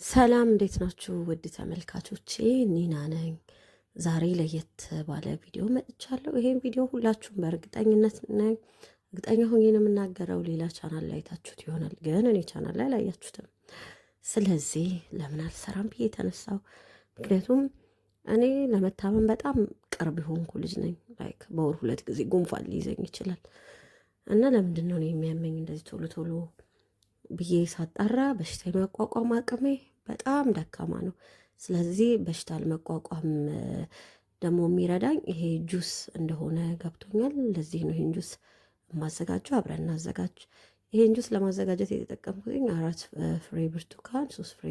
ሰላም እንዴት ናችሁ? ውድ ተመልካቾቼ ኒና ነኝ። ዛሬ ለየት ባለ ቪዲዮ መጥቻለሁ። ይሄን ቪዲዮ ሁላችሁም በእርግጠኝነት ነኝ እርግጠኛ ሆኜ ነው የምናገረው፣ ሌላ ቻናል ላይ አይታችሁት ይሆናል፣ ግን እኔ ቻናል ላይ አላያችሁትም። ስለዚህ ለምን አልሰራም ብዬ የተነሳው፣ ምክንያቱም እኔ ለመታመም በጣም ቅርብ የሆንኩ ልጅ ነኝ። ላይክ በወር 2 ጊዜ ጉንፋን ሊይዘኝ ይችላል እና ለምንድን ነው የሚያመኝ እንደዚህ ቶሎ ቶሎ ብዬ ሳጣራ በሽታ የመቋቋም አቅሜ በጣም ደካማ ነው። ስለዚህ በሽታ ለመቋቋም ደግሞ የሚረዳኝ ይሄ ጁስ እንደሆነ ገብቶኛል። ለዚህ ነው ይሄን ጁስ የማዘጋጀው። አብረን እናዘጋጅ። ይሄን ጁስ ለማዘጋጀት የተጠቀምኩትኝ 4 ፍሬ ብርቱካን፣ 3 ፍሬ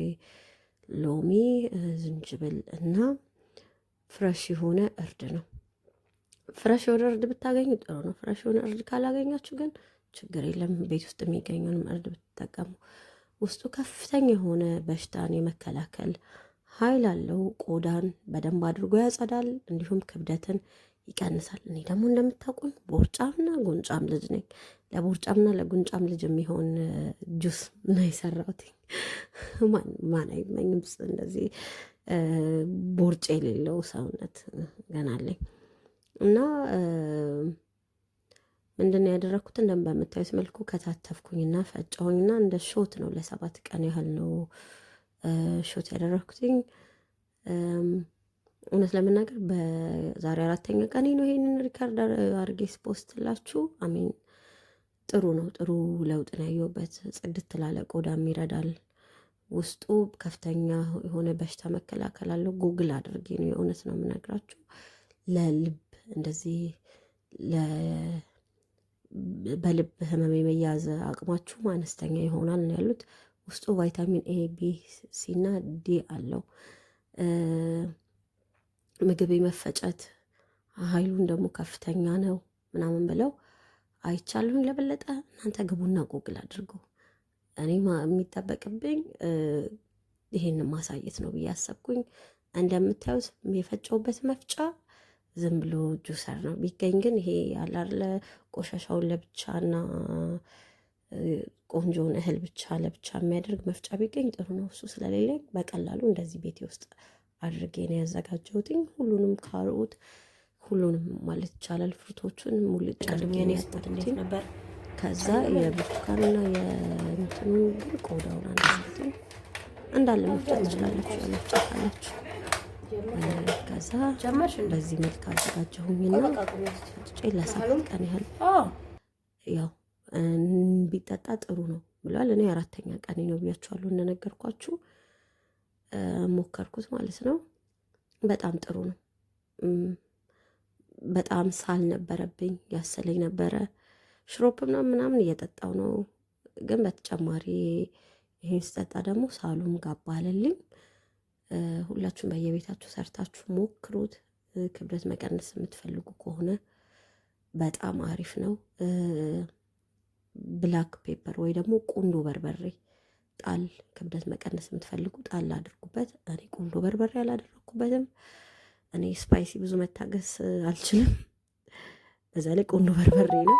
ሎሚ፣ ዝንጅብል እና ፍረሽ የሆነ እርድ ነው። ፍረሽ የሆነ እርድ ብታገኙ ጥሩ ነው። ፍረሽ የሆነ እርድ ካላገኛችሁ ግን ችግር የለም። ቤት ውስጥ የሚገኘውን እርድ ብትጠቀሙ ውስጡ ከፍተኛ የሆነ በሽታን የመከላከል ኃይል አለው። ቆዳን በደንብ አድርጎ ያጸዳል፣ እንዲሁም ክብደትን ይቀንሳል። እኔ ደግሞ እንደምታውቁኝ ቦርጫምና ጉንጫም ልጅ ነኝ። ለቦርጫምና ለጉንጫም ልጅ የሚሆን ጁስ ምን የሰራሁት ማን አይመኝም? እንደዚህ ቦርጭ የሌለው ሰውነት ገና አለኝ እና ምንድነው ያደረኩት? በምታዩት መልኩ ከታተፍኩኝና ፈጨሁኝና እንደ ሾት ነው ለ7 ቀን ያህል ነው ሾት ያደረኩትኝ። እውነት ለመናገር በዛሬ 4ኛ ቀኔ ነው ይሄንን ሪካርድ አድርጌ ስፖስትላችሁ። አሜን ጥሩ ነው፣ ጥሩ ለውጥ ነው ያየሁበት። ጽድት ላለ ቆዳም ይረዳል። ውስጡ ከፍተኛ የሆነ በሽታ መከላከል አለው። ጉግል አድርጌ ነው የእውነት ነው የምነግራችሁ። ለልብ እንደዚህ በልብ ህመም የመያዝ አቅማችሁ አነስተኛ ይሆናል ነው ያሉት። ውስጡ ቫይታሚን ኤ፣ ቢ፣ ሲ እና ዲ አለው። ምግብ የመፈጨት ኃይሉን ደግሞ ከፍተኛ ነው ምናምን ብለው አይቻሉኝ። ለበለጠ እናንተ ግቡና ጉግል አድርጉ። እኔ የሚጠበቅብኝ ይሄን ማሳየት ነው ብዬ አሰብኩኝ። እንደምታዩት የፈጨውበት መፍጫ ዝም ብሎ ጁሰር ነው ቢገኝ፣ ግን ይሄ ያላለ ቆሻሻውን ለብቻና ቆንጆውን እህል ብቻ ለብቻ የሚያደርግ መፍጫ ቢገኝ ጥሩ ነው። እሱ ስለሌለኝ በቀላሉ እንደዚህ ቤቴ ውስጥ አድርጌ ነው ያዘጋጀሁትኝ። ሁሉንም ካሮት፣ ሁሉንም ማለት ይቻላል ፍሩቶቹን ሙልጭ አድርጌ ነው ያስተካክልኩት ነበር። ከዛ የብርቱካንና የእንትኑ ግን ቆዳውን አንስተን እንዳለ መፍጨት ትችላላችሁ፣ መፍጨት ካላችሁ። ከዛ በዚህ መልክ አዘጋጀሁኝና ፈጭቼ ለ7 ቀን ያህል ያው ቢጠጣ ጥሩ ነው ብሏል። እኔ 4ኛ ቀኔ ነው ብያችኋለሁ፣ እንደነገርኳችሁ ሞከርኩት ማለት ነው። በጣም ጥሩ ነው። በጣም ሳል ነበረብኝ፣ ያሰለኝ ነበረ። ሽሮፕ ምናምን እየጠጣው ነው፣ ግን በተጨማሪ ይሄን ስጠጣ ደግሞ ሳሉም ጋባ አለልኝ። ሁላችሁም በየቤታችሁ ሰርታችሁ ሞክሩት። ክብደት መቀነስ የምትፈልጉ ከሆነ በጣም አሪፍ ነው። ብላክ ፔፐር ወይ ደግሞ ቁንዶ በርበሬ ጣል፣ ክብደት መቀነስ የምትፈልጉ ጣል አድርጉበት። እኔ ቁንዶ በርበሬ አላደረኩበትም። እኔ ስፓይሲ ብዙ መታገስ አልችልም፣ በዛ ላይ ቁንዶ በርበሬ ነው።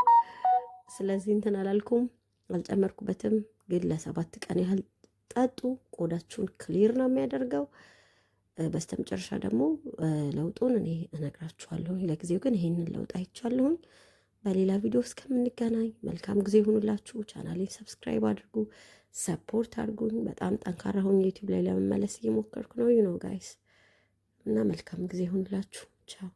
ስለዚህ እንትን አላልኩም፣ አልጨመርኩበትም። ግን ለ7 ቀን ያህል ጠጡ። ቆዳችሁን ክሊር ነው የሚያደርገው። በስተመጨረሻ ደግሞ ለውጡን እኔ እነግራችኋለሁ። ለጊዜው ግን ይሄንን ለውጥ አይቻለሁኝ። በሌላ ቪዲዮ እስከምንገናኝ መልካም ጊዜ ይሁንላችሁ። ቻናሌን ሰብስክራይብ አድርጉ፣ ሰፖርት አድርጉኝ። በጣም ጠንካራ ሆኜ ዩቲዩብ ላይ ለመመለስ እየሞከርኩ ነው ጋይስ እና መልካም ጊዜ ይሁንላችሁ። ቻው